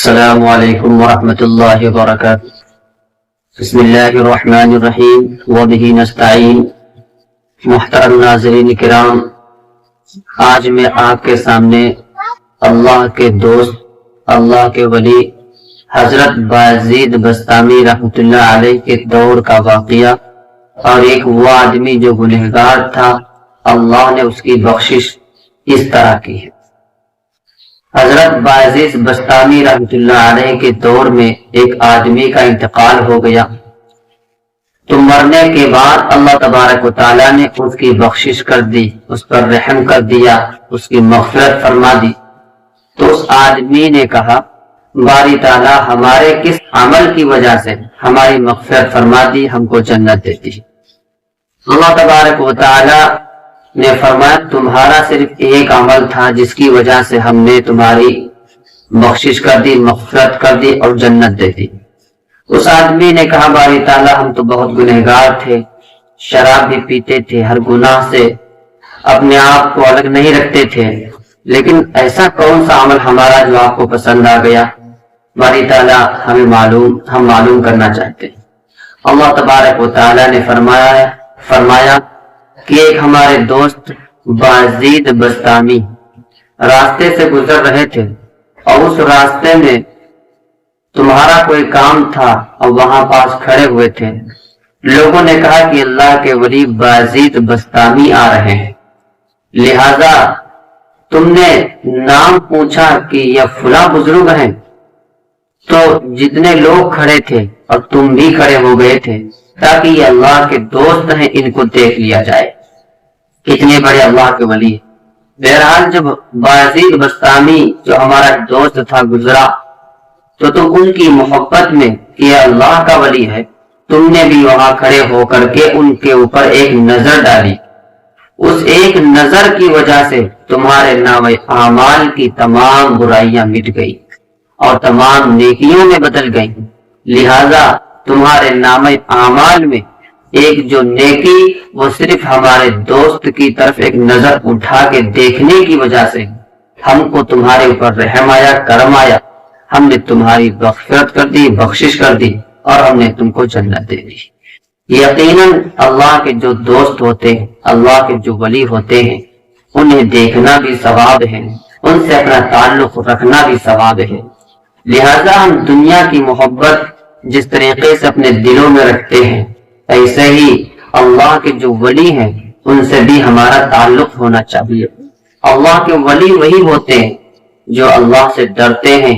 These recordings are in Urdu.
السلام علیکم ورحمۃ اللہ وبرکاتہ۔ بسم اللہ الرحمن الرحیم وبہ نستعین۔ محترم ناظرین کرام، آج میں آپ کے سامنے اللہ کے دوست، اللہ کے ولی حضرت بایزید بسطامی رحمۃ اللہ علیہ کے دور کا واقعہ اور ایک وہ آدمی جو گنہگار تھا، اللہ نے اس کی بخشش اس طرح کی ہے۔ حضرت بایزید بسطامی رحمۃ اللہ علیہ کے دور میں ایک آدمی کا انتقال ہو گیا، تو مرنے کے بعد اللہ تبارک و تعالیٰ نے اس کی بخشش کر دی، اس پر رحم کر دیا، اس کی مغفرت فرما دی۔ تو اس آدمی نے کہا، باری تعالیٰ ہمارے کس عمل کی وجہ سے ہماری مغفرت فرما دی، ہم کو جنت دیتی۔ اللہ تبارک و تعالیٰ نے فرمایا، تمہارا صرف ایک عمل تھا جس کی وجہ سے ہم نے تمہاری بخشش کر دی، مغفرت کر دی اور جنت دے دی۔ اس آدمی نے کہا، باری تعالیٰ ہم تو بہت گنہگار تھے، شراب بھی پیتے تھے، ہر گناہ سے اپنے آپ کو الگ نہیں رکھتے تھے، لیکن ایسا کون سا عمل ہمارا جو آپ کو پسند آ گیا؟ باری تعالیٰ ہم معلوم کرنا چاہتے ہیں۔ اللہ تبارک و تعالیٰ نے فرمایا کہ ایک ہمارے دوست بایزید بسطامی راستے سے گزر رہے تھے اور اس راستے میں تمہارا کوئی کام تھا اور وہاں پاس کھڑے ہوئے تھے۔ لوگوں نے کہا کہ اللہ کے ولی بایزید بسطامی آ رہے ہیں، لہذا تم نے نام پوچھا کہ یہ فلاں بزرگ ہیں، تو جتنے لوگ کھڑے تھے اور تم بھی کھڑے ہو گئے تھے تاکہ یہ اللہ کے دوست ہیں، ان کو دیکھ لیا جائے، کتنے بڑے اللہ کے ولی ہیں۔ بہرحال جب بایزید بسطامی جو ہمارا دوست تھا گزرا، تو تم ان کی محبت میں کہ یہ اللہ کا ولی ہے، تم نے بھی وہاں کھڑے ہو کر کے ان کے اوپر ایک نظر ڈالی۔ اس ایک نظر کی وجہ سے تمہارے نام اعمال کی تمام برائیاں مٹ گئی اور تمام نیکیوں میں بدل گئیں، لہذا تمہارے نام اعمال میں ایک جو نیکی وہ صرف ہمارے دوست کی طرف ایک نظر اٹھا کے دیکھنے کی وجہ سے ہم کو تمہارے اوپر رحم آیا، کرم آیا، ہم نے تمہاری مغفرت کر دی، بخشش کر دی اور ہم نے تم کو جنت دے دی۔ یقیناً اللہ کے جو دوست ہوتے ہیں، اللہ کے جو ولی ہوتے ہیں، انہیں دیکھنا بھی ثواب ہے، ان سے اپنا تعلق رکھنا بھی ثواب ہے۔ لہذا ہم دنیا کی محبت جس طریقے سے اپنے دلوں میں رکھتے ہیں، ایسے ہی اللہ کے جو ولی ہیں ان سے بھی ہمارا تعلق ہونا چاہیے۔ اللہ کے ولی وہی ہوتے ہیں جو اللہ سے ڈرتے ہیں،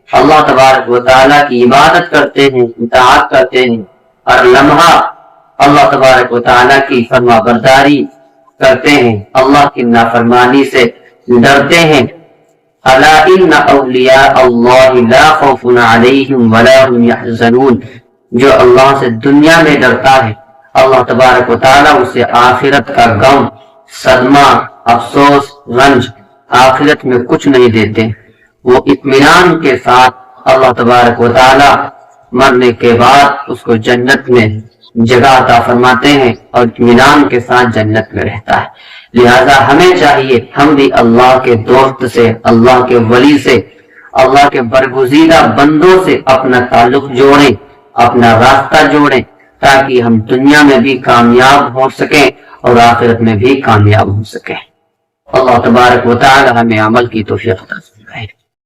اللہ تبارک و تعالیٰ کی عبادت کرتے ہیں، اطاعت کرتے ہیں، اور لمحہ اللہ تبارک و تعالیٰ کی فرما برداری کرتے ہیں، اللہ کی نافرمانی سے ڈرتے ہیں۔ الا ان اولیاء اللہ لا خوف علیہم ولا هم يحزنون، جو اللہ سے دنیا میں ڈرتا ہے، اللہ تبارک و تعالیٰ اسے آخرت کا غم، صدمہ، افسوس، رنج آخرت میں کچھ نہیں دیتے۔ وہ اطمینان کے ساتھ اللہ تبارک و تعالیٰ مرنے کے بعد اس کو جنت میں جگہ عطا فرماتے ہیں اور اطمینان کے ساتھ جنت میں رہتا ہے۔ لہذا ہمیں چاہیے ہم بھی اللہ کے دوست سے، اللہ کے ولی سے، اللہ کے برگزیدہ بندوں سے اپنا تعلق جوڑیں، اپنا راستہ جوڑیں، تاکہ ہم دنیا میں بھی کامیاب ہو سکیں اور آخرت میں بھی کامیاب ہو سکیں۔ اللہ تبارک و تعالی ہمیں عمل کی توفیق عطا فرمائے۔